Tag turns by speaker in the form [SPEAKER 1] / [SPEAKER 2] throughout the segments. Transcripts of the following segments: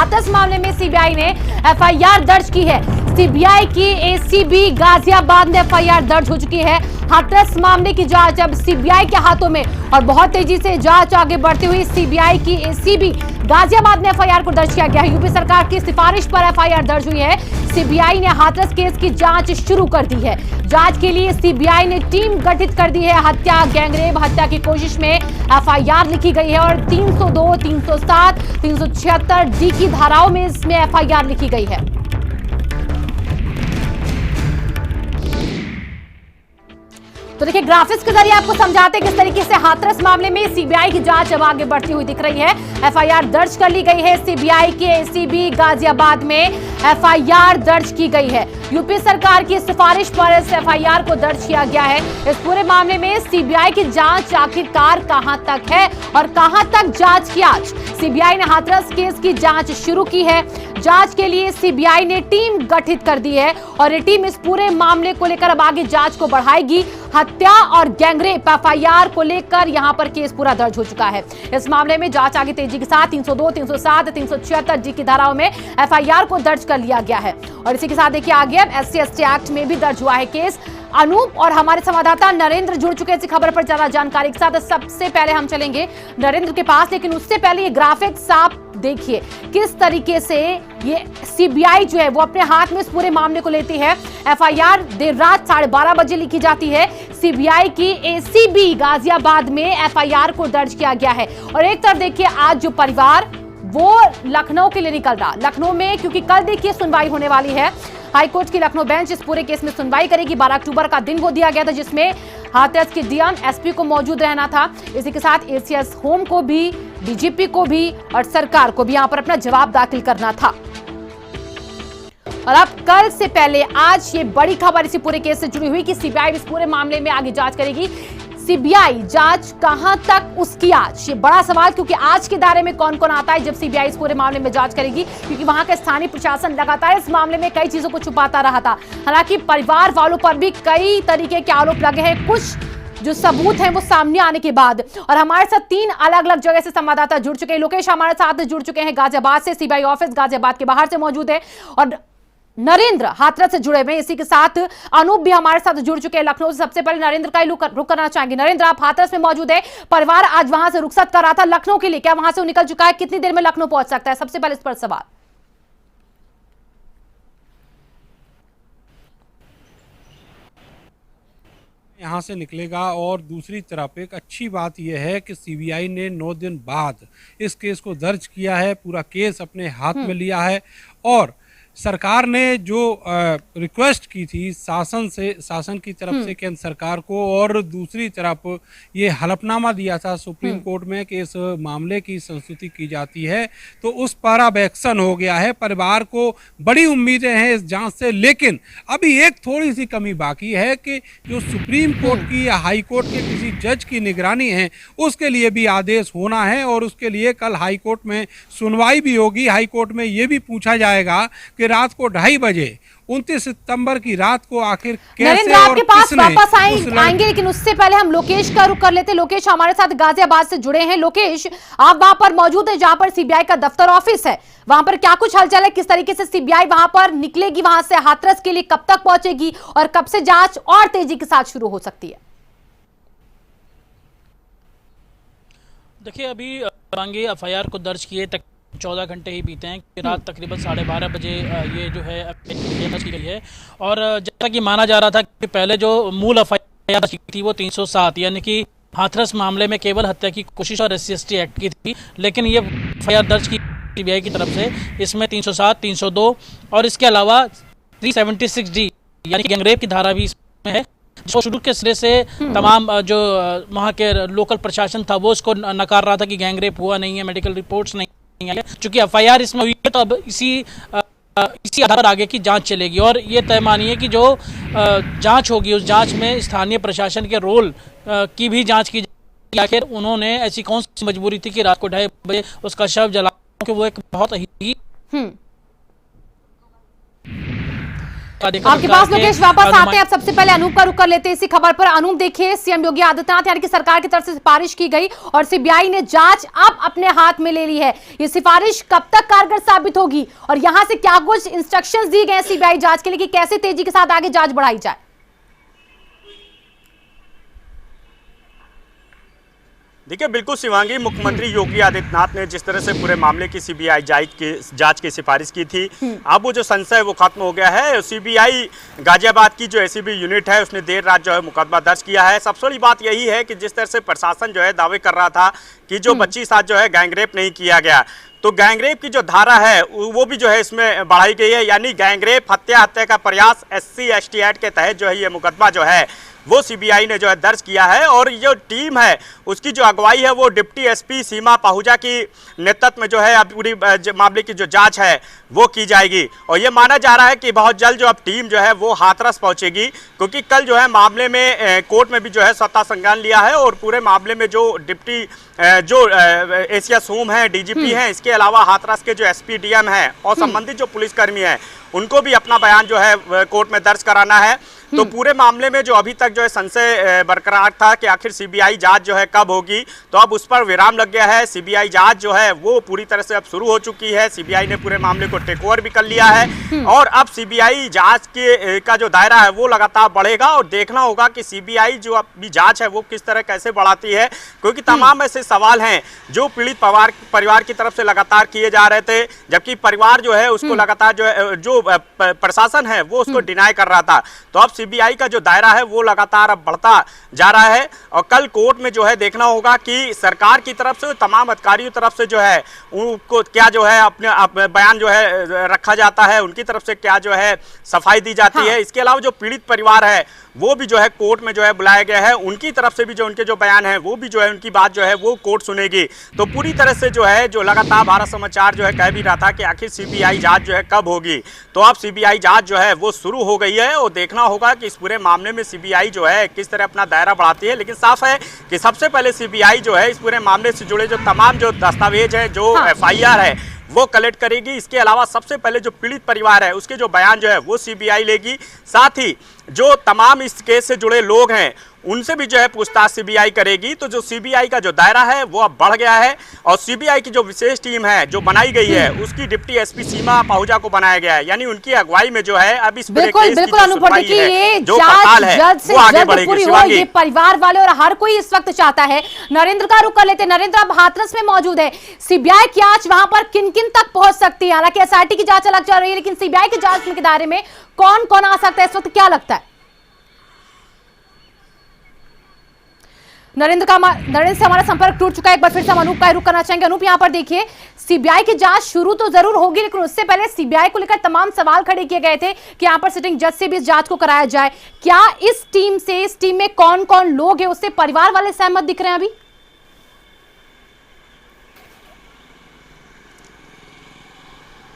[SPEAKER 1] हाथरस मामले में सीबीआई ने एफआईआर दर्ज की है। सीबीआई की एसीबी गाजियाबाद में एफआईआर दर्ज हो चुकी है। हाथरस मामले की जांच अब सीबीआई के हाथों में और बहुत तेजी से जांच आगे बढ़ती हुई सीबीआई की एसीबी गाजियाबाद में एफआईआर को दर्ज किया गया है। यूपी सरकार की सिफारिश पर एफआईआर दर्ज हुई है। सीबीआई ने हाथरस केस की जांच शुरू कर दी है। जांच के लिए सीबीआई ने टीम गठित कर दी है। हत्या, गैंगरेप हत्या की कोशिश में एफआईआर लिखी गई है और 302, 307, 376 डी की धाराओं में इसमें एफआईआर लिखी गई है। तो देखिए, ग्राफिक्स के जरिए आपको समझाते किस तरीके से हाथरस मामले में सीबीआई की जांच अब आगे बढ़ती हुई दिख रही है। एफआईआर दर्ज कर ली गई है। सीबीआई के एसीबी गाजियाबाद में एफआईआर दर्ज की गई है। यूपी सरकार की सिफारिश पर इस एफआईआर को दर्ज किया गया है। इस पूरे मामले में सीबीआई की जांच आखिरकार कहां तक है और कहां तक जांच की आज सीबीआई ने हाथरस केस की जांच शुरू की है। जांच के लिए सीबीआई ने टीम गठित कर दी है और ये टीम इस पूरे मामले को लेकर अब आगे जांच को बढ़ाएगी। हत्या और गैंगरेप एफआईआर को लेकर यहां पर केस पूरा दर्ज हो चुका है। इस मामले में जांच आगे तेजी के साथ 302, 307, 376 जी की धाराओं में एफआईआर को दर्ज कर लिया गया है। और इसी के साथ देखिए आगे अब SC/ST एक्ट में भी दर्ज हुआ है केस। अनूप और हमारे संवाददाता नरेंद्र जुड़ चुके हैं इस खबर पर ज्यादा जानकारी के साथ। सबसे पहले हम चलेंगे नरेंद्र के पास, लेकिन उससे पहले ये ग्राफिक्स आप देखिए किस तरीके से ये सीबीआई जो है वो अपने हाथ में इस पूरे मामले को लेती है। एफआईआर देर रात 12:30 बजे लिखी जाती है। सीबीआई की एसीबी गाजियाबाद में एफआईआर को दर्ज किया गया है। और एक तरफ देखिए आज जो परिवार वो लखनऊ के लिए निकल रहा, लखनऊ में, क्योंकि कल देखिए सुनवाई होने वाली है। हाईकोर्ट की लखनऊ बेंच इस पूरे केस में सुनवाई करेगी। 12 अक्टूबर का दिन वो दिया गया था जिसमें हाथरस के डीएम, एसपी को मौजूद रहना था। इसी के साथ एसीएस होम को भी, डीजीपी को भी और सरकार को भी यहां पर अपना जवाब दाखिल करना था। और अब कल से पहले आज ये बड़ी खबर इसी पूरे केस से जुड़ी हुई कि सीबीआई इस पूरे मामले में आगे जांच करेगी। सीबीआई जांच कहां तक उसकी आज, ये बड़ा सवाल, क्योंकि आज के दायरे में कौन कौन आता है जब सीबीआई इस पूरे मामले में जांच करेगी, क्योंकि वहां का स्थानीय प्रशासन लगातार इस मामले में कई चीजों को छुपाता रहा था। हालांकि परिवार वालों पर भी कई तरीके के आरोप लगे हैं, कुछ जो सबूत हैं वो सामने आने के बाद। और हमारे साथ 3 अलग अलग जगह से संवाददाता जुड़ चुके हैं। लोकेश हमारे साथ जुड़ चुके हैं गाजियाबाद से, सीबीआई ऑफिस गाजियाबाद के बाहर से मौजूद है, और नरेंद्र हाथरस से जुड़े हुए। इसी के साथ अनूप भी हमारे साथ जुड़ चुके हैं लखनऊ से। सबसे पहले नरेंद्र का ही रुक करना चाहेंगे। नरेंद्र, आप हाथरस में मौजूद है, परिवार आज वहां से रुखसत कर रहा था लखनऊ के लिए, क्या वहां से वो निकल चुका है? कितनी देर में लखनऊ पहुंच सकता है? सबसे पहले इस पर सवाल।
[SPEAKER 2] यहाँ से निकलेगा। और दूसरी तरफ एक अच्छी बात यह है कि सीबीआई ने 9 दिन बाद इस केस को दर्ज किया है, पूरा केस अपने हाथ में लिया है। और सरकार ने जो रिक्वेस्ट की थी शासन की तरफ से केंद्र सरकार को, और दूसरी तरफ ये हलफनामा दिया था सुप्रीम कोर्ट में कि इस मामले की संस्तुति की जाती है, तो उस पर अब एक्शन हो गया है। परिवार को बड़ी उम्मीदें हैं इस जांच से, लेकिन अभी एक थोड़ी सी कमी बाकी है कि जो सुप्रीम कोर्ट की या हाई कोर्ट के किसी जज की निगरानी है उसके लिए भी आदेश होना है, और उसके लिए कल हाई कोर्ट में सुनवाई भी होगी। हाई कोर्ट में ये भी पूछा जाएगा कि रात को 2:30 बजे 29 सितंबर की रात को आखिर कैसे और
[SPEAKER 1] आपके पास वापस आएंगे, लेकिन उससे पहले हम लोकेश का रुख कर लेते हैं। लोकेश हमारे साथ गाजियाबाद से जुड़े हैं। लोकेश, आप वहां पर मौजूद हैं जहां पर सीबीआई का दफ्तर ऑफिस है, वहां पर क्या कुछ हलचल है? किस तरीके से सीबीआई वहां पर निकलेगी, वहां से हाथरस के लिए कब तक पहुंचेगी और कब से जांच और तेजी के साथ शुरू हो सकती है?
[SPEAKER 3] देखिए, अभी एफआईआर को दर्ज किए तक 14 घंटे ही बीते हैं कि रात तकरीबन 12:30 बजे ये जो है दर्ज की गई है। और जैसा कि माना जा रहा था कि पहले जो मूल एफआईआर थी वो 307 यानी कि हाथरस मामले में केवल हत्या की कोशिश और SC/ST एक्ट की थी, लेकिन ये एफआईआर दर्ज की सीबीआई की तरफ से इसमें 307, 302 और इसके अलावा 376 डी यानी कि गैंगरेप की धारा भी इसमें है, जो शुरू के सिरे से तमाम जो वहाँ के लोकल प्रशासन था वो इसको नकार रहा था कि गैंगरेप हुआ नहीं है, मेडिकल रिपोर्ट्स नहीं है। चूंकि एफआईआर इसमें हुई है तो अब इसी आधार पर आगे की जांच चलेगी। और ये तय मानिए कि जो जांच होगी उस जांच में स्थानीय प्रशासन के रोल की भी जांच की जाएगी। आखिर उन्होंने ऐसी कौन सी मजबूरी थी कि रात को 2:30 बजे उसका शव जला, कि वो एक बहुत ही
[SPEAKER 1] आपके पास लोकेश वापस आते हैं। अब सबसे पहले अनूप का रुख कर लेते हैं इसी खबर पर। अनूप, देखिए सीएम योगी आदित्यनाथ यानी कि सरकार की तरफ से सिफारिश की गई और सीबीआई ने जांच अब अपने हाथ में ले ली है। ये सिफारिश कब तक कारगर साबित होगी और यहां से क्या कुछ इंस्ट्रक्शंस दी गए सीबीआई जांच के लिए कि कैसे तेजी के साथ आगे जांच बढ़ाई जाए?
[SPEAKER 4] देखिए, बिल्कुल शिवांगी, मुख्यमंत्री योगी आदित्यनाथ ने जिस तरह से पूरे मामले की सीबीआई जांच की सिफारिश की थी, अब वो जो संशय वो खत्म हो गया है। सीबीआई गाजियाबाद की जो एसीबी यूनिट है उसने देर रात जो है मुकदमा दर्ज किया है। सबसे बड़ी बात यही है कि जिस तरह से प्रशासन जो है दावे कर रहा था कि जो बच्ची साथ जो है गैंगरेप नहीं किया गया, तो गैंगरेप की जो धारा है वो भी जो है इसमें बढ़ाई गई है। यानी गैंगरेप, हत्या का प्रयास SC ST एक्ट के तहत जो है ये मुकदमा जो है वो सीबीआई ने जो है दर्ज किया है। और जो टीम है उसकी जो अगुवाई है वो डिप्टी SP सीमा पाहुजा की नेतृत्व में जो है अब पूरी मामले की जो जांच है वो की जाएगी। और ये माना जा रहा है कि बहुत जल्द जो अब टीम जो है वो हाथरस पहुंचेगी, क्योंकि कल जो है मामले में कोर्ट में भी जो है स्वतः संज्ञान लिया है और पूरे मामले में जो डिप्टी एशिया सोम है, DGP हैं, इसके अलावा हाथरस के जो SP DM हैं और संबंधित जो पुलिसकर्मी हैं उनको भी अपना बयान जो है कोर्ट में दर्ज कराना है। तो पूरे मामले में जो अभी तक जो है संशय बरकरार था कि आखिर सीबीआई जांच जो है कब होगी, तो अब उस पर विराम लग गया है। सीबीआई जांच जो है वो पूरी तरह से अब शुरू हो चुकी है। सीबीआई ने पूरे मामले को टेक ओवर भी कर लिया है और अब सीबीआई जांच का जो दायरा है वो लगातार बढ़ेगा और देखना होगा कि सीबीआई जो अभी जांच है वो किस तरह कैसे बढ़ाती है, क्योंकि तमाम ऐसे सवाल हैं जो पीड़ित परिवार की तरफ से लगातार किए जा रहे थे, जबकि परिवार जो है उसको लगातार जो है जो प्रशासन है वो उसको डिनाई कर रहा था। तो अब सीबीआई का जो दायरा है वो लगातार अब बढ़ता जा रहा है और कल कोर्ट में जो है देखना होगा कि सरकार की तरफ से तमाम अधिकारियों तरफ से जो है उनको क्या जो है अपने बयान जो है रखा जाता है, उनकी तरफ से क्या जो है सफाई दी जाती है। इसके अलावा जो पीड़ित परिवार है वो भी जो है कोर्ट में जो है बुलाया गया है, उनकी तरफ से भी जो उनके जो बयान है वो भी जो है उनकी बात जो है वो कोर्ट सुनेगी। तो पूरी तरह से जो है जो लगातार भारत समाचार जो है कह भी रहा था कि आखिर सीबीआई जांच जो है कब होगी, तो अब सीबीआई जांच जो है वो शुरू हो गई है और देखना होगा कि इस पूरे मामले में सीबीआई जो है किस तरह अपना दायरा बढ़ाती है। लेकिन साफ है कि सबसे पहले सीबीआई जो है इस पूरे मामले से जुड़े जो तमाम जो दस्तावेज है, जो FIR है वो कलेक्ट करेगी। इसके अलावा सबसे पहले जो पीड़ित परिवार है उसके जो बयान जो है वो सीबीआई लेगी। साथ ही जो तमाम इस केस से जुड़े लोग हैं उनसे भी जो है पूछताछ सीबीआई करेगी। तो जो सीबीआई का जो दायरा है वो अब बढ़ गया है और सीबीआई की जो विशेष टीम है जो बनाई गई है उसकी डिप्टी SP सीमा पाहुजा को बनाया गया है, यानी उनकी अगुवाई में जो है अब इस पूरे केस की जो सुनवाई है, जो पड़ताल है वो आगे बढ़ेगी। शिवांगी,
[SPEAKER 1] ये परिवार वाले और हर कोई इस वक्त चाहता है। नरेंद्र का रुख कर लेते। नरेंद्र, अब हाथरस में मौजूद है, सीबीआई की जांच वहां पर किन किन तक पहुंच सकती है? हालांकि SIT की जांच अलग चल रही है, लेकिन सीबीआई की जांच के दायरे में कौन कौन आ सकता है इस वक्त, क्या लगता है? नरेंद्र से हमारा संपर्क टूट चुका है। एक बार फिर से हम अनूप का रुख करना चाहेंगे। अनूप, यहाँ पर देखिए सीबीआई की जांच शुरू तो जरूर होगी, लेकिन उससे पहले सीबीआई को लेकर तमाम सवाल खड़े किए गए थे कि यहाँ पर सिटिंग जज से भी इस जांच को कराया जाए। क्या इस टीम में कौन कौन लोग हैं, उससे परिवार वाले सहमत दिख रहे हैं अभी?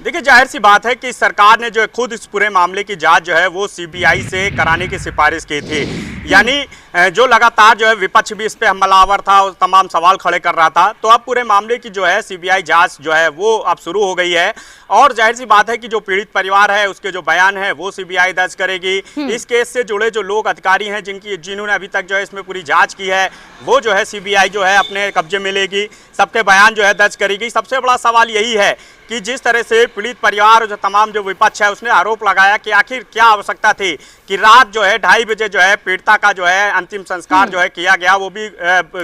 [SPEAKER 4] देखिए, जाहिर सी बात है कि सरकार ने जो है खुद इस पूरे मामले की जांच जो है वो सीबीआई से कराने की सिफारिश की थी। यानी जो लगातार जो है विपक्ष भी इस पे हमलावर था और तमाम सवाल खड़े कर रहा था, तो अब पूरे मामले की जो है सीबीआई जांच जो है वो अब शुरू हो गई है और जाहिर सी बात है कि जो पीड़ित परिवार है उसके जो बयान है वो सीबीआई दर्ज करेगी। इस केस से जुड़े जो लोग अधिकारी हैं जिन्होंने अभी तक जो है इसमें पूरी जाँच की है वो जो है सीबीआई जो है अपने कब्जे में लेगी, सबके बयान जो है दर्ज करेगी। सबसे बड़ा सवाल यही है कि जिस तरह से पीड़ित परिवार और जो तमाम जो विपक्ष है उसने आरोप लगाया कि आखिर क्या आवश्यकता थी कि रात जो है 2:30 बजे जो है पीड़िता का जो है अंतिम संस्कार जो है किया गया, वो भी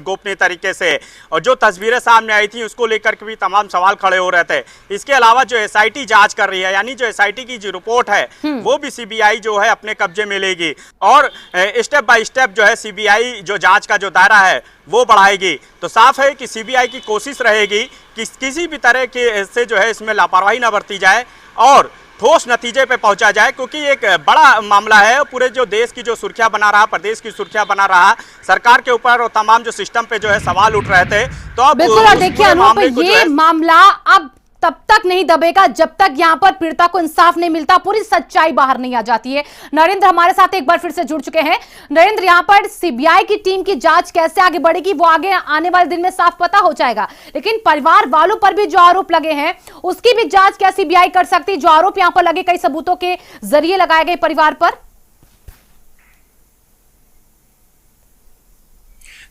[SPEAKER 4] गोपनीय तरीके से, और जो तस्वीरें सामने आई थी उसको लेकर के भी तमाम सवाल खड़े हो रहे थे। इसके अलावा जो SIT जांच कर रही है, यानी जो SIT की जो रिपोर्ट है वो भी सीबीआई जो है अपने कब्जे में लेगी और स्टेप बाय स्टेप जो है सीबीआई जो जांच का जो दायरा है वो बढ़ाएगी। तो साफ है कि सीबीआई की कोशिश रहेगी कि किसी भी तरह के से जो है इसमें लापरवाही न बरती जाए और ठोस नतीजे पे पहुंचा जाए, क्योंकि एक बड़ा मामला है, पूरे जो देश की जो सुरक्षा बना रहा, प्रदेश की सुरक्षा बना रहा, सरकार के ऊपर और तमाम जो सिस्टम पे जो है सवाल उठ रहे थे। तो अब
[SPEAKER 1] बिल्कुल, और देखिए अनूप, ये मामला अब तब तक नहीं दबेगा जब तक यहां पर पीड़िता को इंसाफ नहीं मिलता, पूरी सच्चाई बाहर नहीं आ जाती है। नरेंद्र हमारे साथ एक बार फिर से जुड़ चुके हैं। नरेंद्र, यहां पर सीबीआई की टीम की जांच कैसे आगे बढ़ेगी वो आगे आने वाले दिन में साफ पता हो जाएगा, लेकिन परिवार वालों पर भी जो आरोप लगे हैं उसकी भी जांच क्या सीबीआई कर सकती है? जो आरोप यहां पर लगे कई सबूतों के जरिए लगाए गए परिवार पर।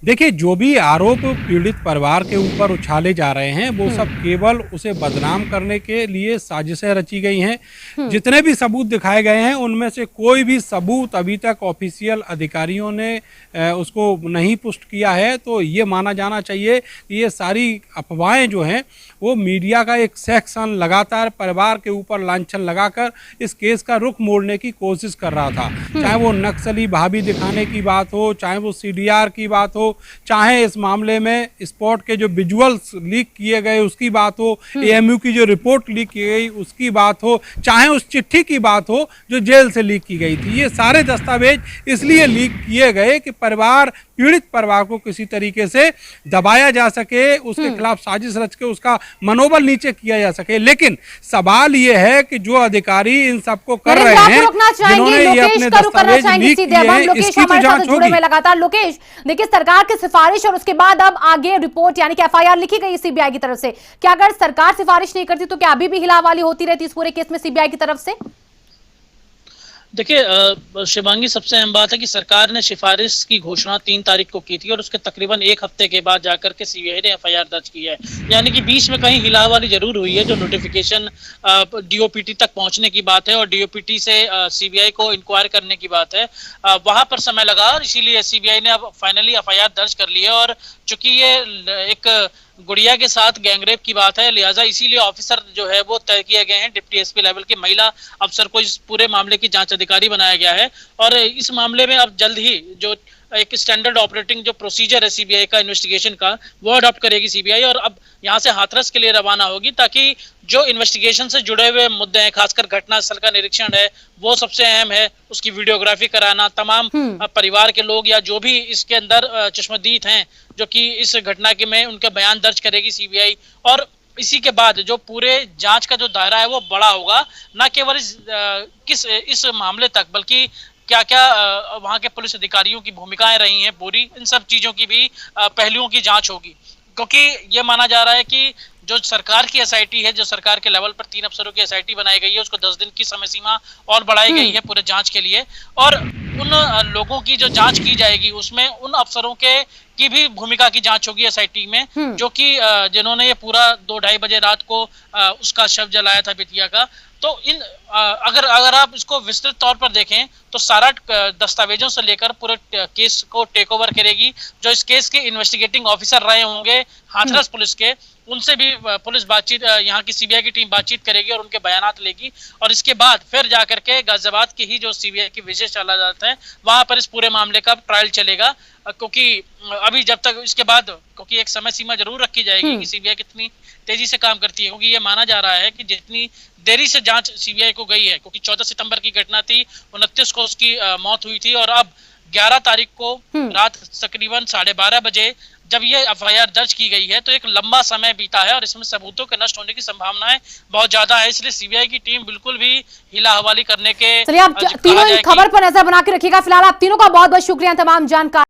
[SPEAKER 2] देखिए, जो भी आरोप पीड़ित परिवार के ऊपर उछाले जा रहे हैं वो सब केवल उसे बदनाम करने के लिए साजिशें रची गई हैं। जितने भी सबूत दिखाए गए हैं उनमें से कोई भी सबूत अभी तक ऑफिशियल अधिकारियों ने उसको नहीं पुष्ट किया है। तो ये माना जाना चाहिए कि ये सारी अफवाहें जो हैं वो मीडिया का एक सेक्शन लगातार परिवार के ऊपर लांछन लगाकर इस केस का रुख मोड़ने की कोशिश कर रहा था। चाहे वो नक्सली भाभी दिखाने की बात हो, चाहे वो सीडीआर की बात हो, चाहे इस मामले में स्पॉट के जो विजुअल्स लीक किए गए उसकी बात हो, एएमयू की जो रिपोर्ट लीक की गई उसकी बात हो, चाहे उस चिट्ठी की बात हो जो जेल से लीक की गई थी। ये सारे दस्तावेज इसलिए लीक किए गए कि पीड़ित परिवार को किसी तरीके से दबाया जा सके, उसके खिलाफ साजिश रच के उसका मनोबल नीचे किया जा सके। लेकिन सवाल ये है कि जो अधिकारी इन सबको कर रहे हैं, जिन्होंने ये अपने दस्तावेज लीक किए हैं, इसकी तो जांच होगी।
[SPEAKER 1] लगातार लोकेश, देखिए सरकार की सिफारिश और उसके बाद अब आगे रिपोर्ट यानी कि एफआईआर लिखी गई सीबीआई की तरफ से। क्या अगर सरकार सिफारिश नहीं करती तो क्या अभी भी हिलावाली होती रहती इस पूरे केस में सीबीआई की तरफ से?
[SPEAKER 3] देखिए शिवांगी, सबसे अहम बात है कि सरकार ने सिफारिश की घोषणा 3 तारीख को की थी और उसके तकरीबन 1 हफ्ते के बाद जाकर के सीबीआई ने एफआईआर दर्ज की है। यानी कि बीच में कहीं हिलावाली जरूर हुई है। जो नोटिफिकेशन डीओपीटी तक पहुंचने की बात है और डीओपीटी से सीबीआई को इंक्वायर करने की बात है, वहां पर समय लगा और इसीलिए सीबीआई ने अब फाइनली एफआईआर दर्ज कर ली है। और चूंकि ये एक गुड़िया के साथ गैंगरेप की बात है, लिहाजा इसीलिए ऑफिसर जो है वो तय किए गए हैं। डिप्टी एसपी लेवल के महिला अफसर को इस पूरे मामले की जांच अधिकारी बनाया गया है और इस मामले में अब जल्द ही जो एक स्टैंडर्ड ऑपरेटिंग जो प्रोसीजर है सीबीआई का इन्वेस्टिगेशन का, वो अडॉप्ट करेगी सीबीआई और अब यहाँ से हाथरस के लिए रवाना होगी ताकि जो इन्वेस्टिगेशन से जुड़े हुए मुद्दे हैं, खासकर घटनास्थल का निरीक्षण है वो सबसे अहम है, उसकी वीडियोग्राफी कराना, तमाम परिवार के लोग या जो भी इसके अंदर चश्मदीद हैं जो कि इस घटना के में उनका बयान दर्ज करेगी सीबीआई। और इसी के बाद जो पूरे जांच का जो दायरा है वो बड़ा होगा, न केवल इस मामले तक बल्कि क्या क्या वहाँ के पुलिस अधिकारियों की भूमिकाएं रही हैं पूरी, इन सब चीजों की भी पहलुओं की जांच होगी। क्योंकि ये माना जा रहा है कि जो सरकार की एसआईटी है, जो सरकार के लेवल पर 3 अफसरों की एसआईटी बनाई गई है, उसको 10 दिन की समय सीमा और बढ़ाई गई है पूरे जांच के लिए। और उन लोगों की जो जांच की जाएगी उसमें उन अफसरों की भी भूमिका की जांच होगी एसआईटी में, जो कि जिन्होंने ये पूरा 2-2:30 बजे रात को उसका शव जलाया था बिटिया का। तो इन अगर आप इसको विस्तृत तौर पर देखें तो सारा दस्तावेजों से लेकर पूरे केस को टेक ओवर करेगी जो इस केस के इन्वेस्टिगेटिंग ऑफिसर रहे होंगे हाथरस पुलिस के, उनसे भी पुलिस बातचीत, यहाँ की सीबीआई की टीम बातचीत करेगी और उनके बयानात लेगी। और इसके बाद फिर जाकर के गाजियाबाद की ही जो सीबीआई की विशेष अदालत है वहां पर इस पूरे मामले का ट्रायल चलेगा। क्योंकि अभी जब तक इसके बाद क्योंकि एक समय सीमा जरूर रखी जाएगी कि सीबीआई कितनी तेजी से काम करती है, क्योंकि ये माना जा रहा है कि जितनी देरी से जांच सीबीआई को गई है, क्योंकि 14 सितंबर की घटना थी, 29 को उसकी मौत हुई थी और अब 11 तारीख को रात तकरीबन 12:30 बजे जब ये एफआईआर दर्ज की गई है तो एक लंबा समय बीता है और इसमें सबूतों के नष्ट होने की संभावनाएं बहुत ज्यादा है। इसलिए सीबीआई की टीम बिल्कुल भी हिला हवाली करने के
[SPEAKER 1] चलिए आप तीनों खबर पर नजर बना के रखिएगा। फिलहाल आप तीनों का बहुत बहुत शुक्रिया तमाम जानकारी